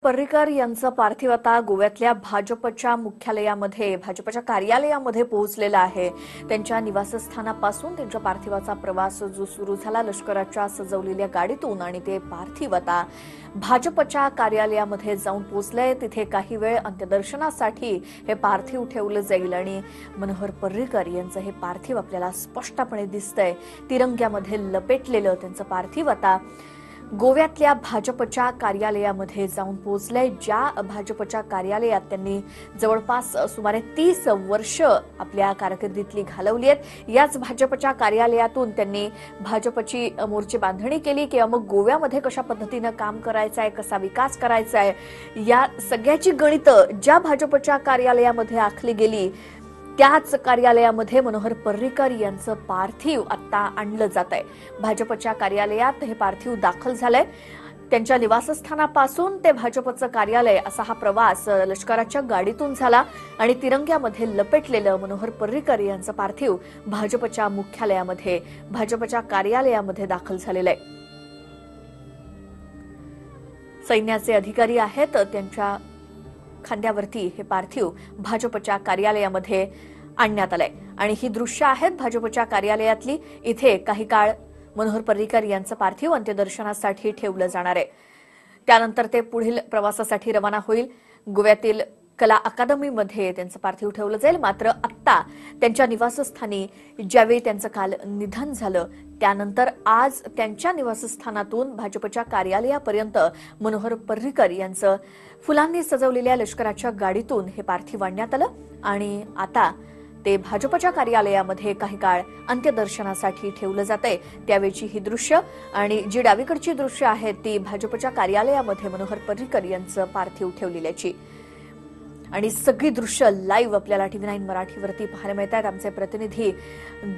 पर्रीकर यांचं पार्थिव आता गोव्यातल्या भाजपच्या मुख्यालयामध्ये भाजपच्या कार्यालयामध्ये पोहोचलेला आहे। त्यांच्या निवासस्थानापासून त्यांच्या पार्थिवाचा प्रवास जो सुरू झाला लष्कराच्या सजवलेल्या गाडीतून आणि ते पार्थिव आता भाजपच्या कार्यालयामध्ये जाऊन पोहोचले। तिथे काही वेळ अंत्यदर्शनासाठी हे पार्थिव ठेवलं जाईल आणि मनोहर पर्रीकर यांचं हे पार्थिव आपल्याला स्पष्टपणे दिसतंय। तिरंग्यामध्ये लपेटलेलं त्यांचं पार्थिव आता गोव्यातल्या भाजपच्या कार्यालयामध्ये जाऊन पोहोचले। ज्या भाजपच्या कार्यालयात त्यांनी जवळपास सुमारे 30 वर्ष आपल्या कारकिर्दीतली घालवली आहेत, याच भाजपच्या कार्यालयातून त्यांनी भाजपची मोर्चे बांधणी केली किंवा मग गोव्यामध्ये कशा पद्धतीने काम करायचं आहे, कसा विकास करायचा आहे, या सगळ्याची गणितं ज्या भाजपच्या कार्यालयामध्ये आखली गेली त्याच कार्यालयामध्ये मनोहर पर्रीकर यांचं पार्थिव आता आणलं जात आहे। भाजपच्या कार्यालयात हे पार्थिव दाखल झालंय। त्यांच्या निवासस्थानापासून ते भाजपचं कार्यालय असा हा प्रवास लष्कराच्या गाडीतून झाला आणि तिरंग्यामध्ये लपेटलेलं मनोहर पर्रीकर यांचं पार्थिव भाजपच्या मुख्यालयामध्ये भाजपच्या कार्यालयामध्ये दाखल झालेलं आहे। सैन्याचे अधिकारी आहेत, त्यांच्या खांद्यावरती हे पार्थिव भाजपच्या कार्यालयामध्ये आणण्यात आलंय आणि ही दृश्य आहेत भाजपच्या कार्यालयातली। इथे काही काळ मनोहर पर्रीकर यांचं पार्थिव अंत्यदर्शनासाठी ठेवलं जाणार आहे। त्यानंतर ते पुढील प्रवासासाठी रवाना होईल। गोव्यातील कला अकादमीमध्ये त्यांचं पार्थिव ठेवलं जाईल। मात्र आत्ता त्यांच्या निवासस्थानी ज्यावेळी त्यांचं काल निधन झालं त्यानंतर आज त्यांच्या निवासस्थानातून भाजपच्या कार्यालयापर्यंत मनोहर पर्रीकर यांचं फुलांनी सजवलेल्या लष्कराच्या गाडीतून हे पार्थिव आणण्यात आलं आणि आता ते भाजपच्या कार्यालयामध्ये काही काळ अंत्यदर्शनासाठी ठेवलं जातंय। त्यावेळची ही दृश्य आणि जी डावीकडची दृश्य आहेत ती भाजपच्या कार्यालयामध्ये मनोहर पर्रीकर यांचं पार्थिव ठेवलेल्याची आणि सगळी दृश्य लाईव्ह आपल्याला TV9 मराठीवरती पाहायला मिळतात। आमचे प्रतिनिधी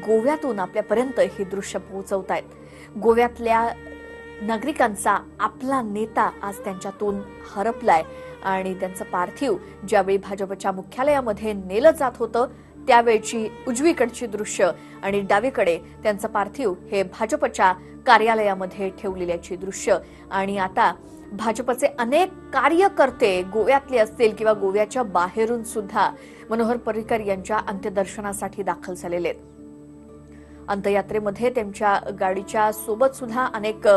गोव्यातून आपल्यापर्यंत ही दृश्य पोहोचवतायत। गोव्यातल्या नागरिकांचा आपला नेता आज त्यांच्यातून हरपलाय आणि त्यांचं पार्थिव ज्यावेळी भाजपच्या मुख्यालयामध्ये नेलं जात होतं त्यावेळची उजवीकडची दृश्य आणि डावीकडे त्यांचं पार्थिव हे भाजपच्या कार्यालयामध्ये ठेवलेल्याची दृश्य आणि आता भाजपचे अनेक कार्यकर्ते गोव्यातले असतील किंवा गोव्याच्या बाहेरून सुद्धा मनोहर पर्रीकर यांच्या अंत्यदर्शनासाठी दाखल झालेले आहेत। अंत्ययात्रेमध्ये त्यांच्या गाडीच्या सोबत सुद्धा अनेक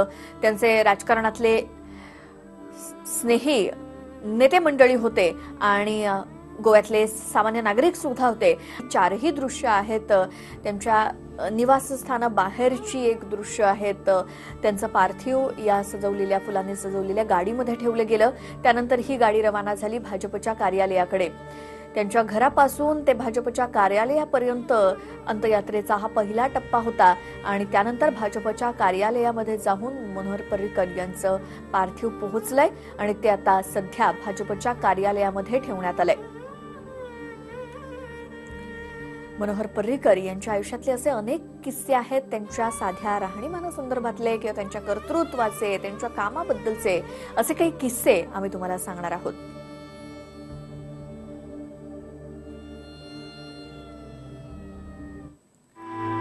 त्यांचे राजकारणातले स्नेही नेते मंडळी होते आणि गोव्यातले सामान्य नागरिक सुद्धा होते। चारही दृश्य आहेत त्यांच्या निवासस्थानाबाहेरची एक दृश्य आहेत। त्यांचं पार्थिव या सजवलेल्या फुलांनी सजवलेल्या गाडीमध्ये ठेवलं गेलं। त्यानंतर ही गाडी रवाना झाली भाजपच्या कार्यालयाकडे। त्यांच्या घरापासून ते भाजपच्या कार्यालयापर्यंत अंत्ययात्रेचा हा पहिला टप्पा होता आणि त्यानंतर भाजपच्या कार्यालयामध्ये जाऊन मनोहर पर्रीकर यांचं पार्थिव पोहोचलंय आणि ते आता सध्या भाजपच्या कार्यालयामध्ये ठेवण्यात आलंय। मनोहर पर्रीकर यांच्या आयुष्यातले असे अनेक किस्से आहेत, त्यांच्या साध्या राहणीमानासंदर्भातले किंवा त्यांच्या कर्तृत्वाचे, त्यांच्या कामाबद्दलचे असे काही किस्से आम्ही तुम्हाला सांगणार आहोत।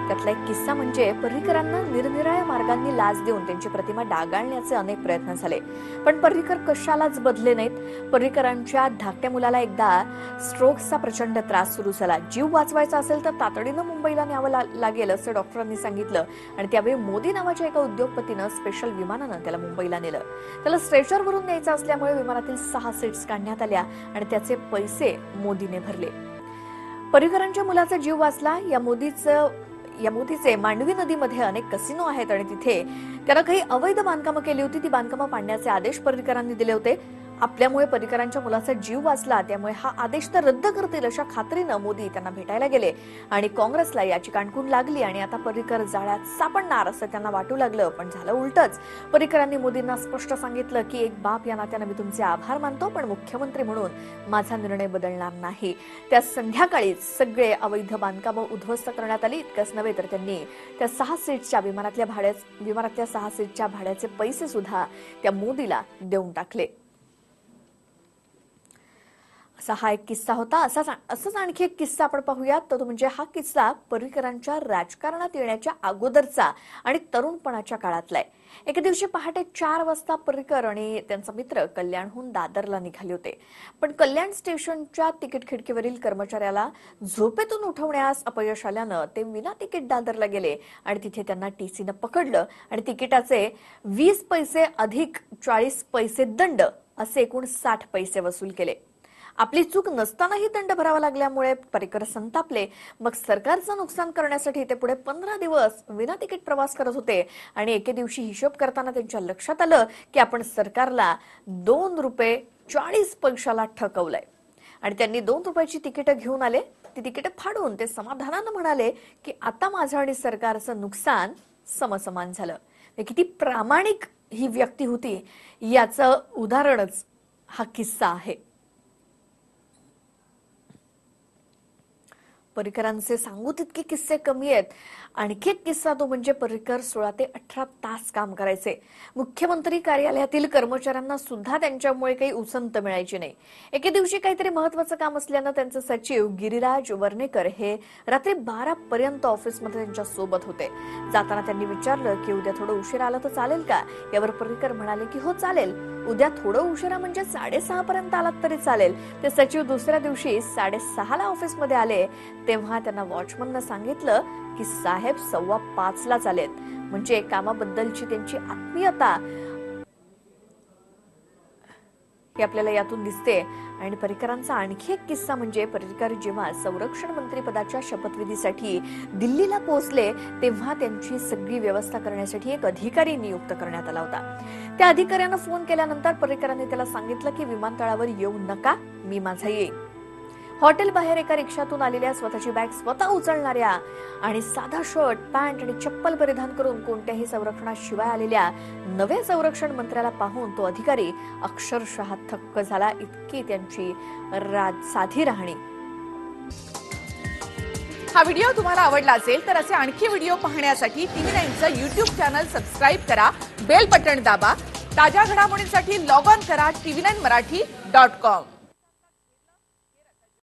त्यातला एक किस्सा म्हणजे पर्रीकरांना निरनिराळ्या मार्गांनी लाच देऊन त्यांची प्रतिमा डागाळण्याचे अनेक प्रयत्न झाले, पण पर्रीकर कशालाच बदले नाहीत। पर्रीकरांच्या धाकट्या मुलाला एकदा स्ट्रोकचा प्रचंड त्रास सुरू झाला। जीव वाचवायचा असेल तर तातडीनं मुंबईला न्यावं लागेल असं डॉक्टरांनी सांगितलं आणि त्यावेळी मोदी नावाच्या एका उद्योगपतीनं स्पेशल विमानानं त्याला मुंबईला नेलं। त्याला स्ट्रेचरवरून न्यायचं असल्यामुळे विमानातील 6 सीट्स काढण्यात आल्या आणि त्याचे पैसे मोदीने भरले। पर्रीकरांच्या मुलाचा जीव वाचला। या मोदीचे मांडवी नदीमध्ये अनेक कसिनो आहेत आणि तिथे त्यानं काही अवैध बांधकामं केली होती। ती बांधकामं पाडण्याचे आदेश पर्रीकरांनी दिले होते। आपल्यामुळे पर्रीकरांच्या मुलाचा जीव वाचला त्यामुळे हा आदेश तर रद्द करतील अशा खात्रीनं मोदी त्यांना भेटायला गेले आणि काँग्रेसला याची कानकून लागली आणि आता पर्रीकर जाळ्यात सापडणार असं त्यांना वाटू लागलं, पण झालं उलटंच। पर्रीकरांनी मोदींना स्पष्ट सांगितलं की एक बाप या नात्यानं मी तुमचे आभार मानतो, पण मुख्यमंत्री म्हणून माझा निर्णय बदलणार नाही। त्या संध्याकाळीच सगळे अवैध बांधकामं उद्ध्वस्त करण्यात आली। इतकंच नव्हे तर त्यांनी त्या 6 सीट्सच्या विमानातल्या 6 सीटच्या भाड्याचे पैसे सुद्धा त्या मोदीला देऊन टाकले। असा हा एक किस्सा होता. असंच आणखी एक किस्सा आपण पाहूयात. तो म्हणजे हा किस्सा पर्रिकरांच्या राजकारणात येण्याच्या अगोदरचा आणि तरुणपणाच्या काळातला आहे. एके दिवशी पहाटे 4 वाजता पर्रिकर आणि त्यांचा मित्र कल्याणहून दादरला निघाले होते. पण कल्याण स्टेशनच्या तिकीट खिडकीवरील कर्मचाऱ्याला झोपेतून उठवण्यास अपयश आल्यानं ते विना तिकीट दादरला गेले आणि तिथे त्यांना टीसीनं पकडलं आणि तिकिटाचे 20 पैसे अधिक 40 पैसे दंड असे एकूण 60 पैसे वसूल केले. आपली चूक नसतानाही दंड भरावा लागल्यामुळे पर्रिकर संतापले. मग सरकारचं नुकसान करण्यासाठी ते पुढे 15 दिवस विना तिकीट प्रवास करत होते आणि एके दिवशी हिशोब करताना त्यांच्या लक्षात आलं की आपण सरकारला 2 रुपये 40 पैशाला ठकवलंय आणि त्यांनी 2 रुपयाची तिकीटं घेऊन आले. ती तिकीटं फाडून ते समाधानानं म्हणाले की आता माझं आणि सरकारचं नुकसान समसमान झालं. किती प्रामाणिक ही व्यक्ती होती याचं उदाहरणच हा किस्सा आहे. पर्रिकरांचे सांगू तितके किस्से कमी आहेत. आणखी एक किस्सा तो म्हणजे पर्रिकर 16 ते 18 तास काम करायचे. मुख्यमंत्री कार्यालयातील कर्मचाऱ्यांना सुद्धा त्यांच्यामुळे काही उसंत मिळायची नाही. एके दिवशी काहीतरी महत्वाचं काम असल्यानं त्यांचे सचिव गिरिराज वर्णेकर हे रात्री 12 पर्यंत ऑफिसमध्ये त्यांच्या सोबत होते. जाताना त्यांनी विचारलं की उद्या थोडं उशीर आलं तर चालेल का? यावर पर्रिकर म्हणाले की हो चालेल. उद्या थोडं उशिरा म्हणजे 6:30 पर्यंत आलात तरी चालेल. ते सचिव दुसऱ्या दिवशी 6:30 ला ऑफिसमध्ये आले तेव्हा त्यांना वॉचमननं सांगितलं की साहेब 5:15 लाच आलेत. म्हणजे कामाबद्दलची त्यांची आत्मीयता हे आपल्याला यातून दिसते. आणि पर्रिकरांचा आणखी एक किस्सा म्हणजे पर्रिकर जेव्हा संरक्षण मंत्री पदाच्या शपथविधीसाठी दिल्लीला पोहोचले तेव्हा त्यांची सगळी व्यवस्था करण्यासाठी एक अधिकारी नियुक्त करण्यात आला होता. त्या अधिकाऱ्यानं फोन केल्यानंतर पर्रिकरांनी त्याला सांगितलं की विमानतळावर येऊ नका, मी माझा येईन. हॉटेल बाहेर एका रिक्षातून आलेल्या स्वतःची बॅग स्वतः उचलणाऱ्या आणि साधा शर्ट, पॅन्ट आणि चप्पल परिधान करून कोणत्याही संरक्षणाशिवाय आलेल्या नव्या संरक्षण मंत्र्याला पाहून तो अधिकारी अक्षरशः थक्क झाला. इतकी त्यांची साधी राहणी. हा व्हिडिओ तुम्हाला आवडला असेल तर असे आणखी व्हिडिओ पाहण्यासाठी TV9चं YouTube चॅनल सबस्क्राईब करा, बेल बटन दाबा. ताज्या घडामोडींसाठी लॉग ऑन करा tv9marathi.com.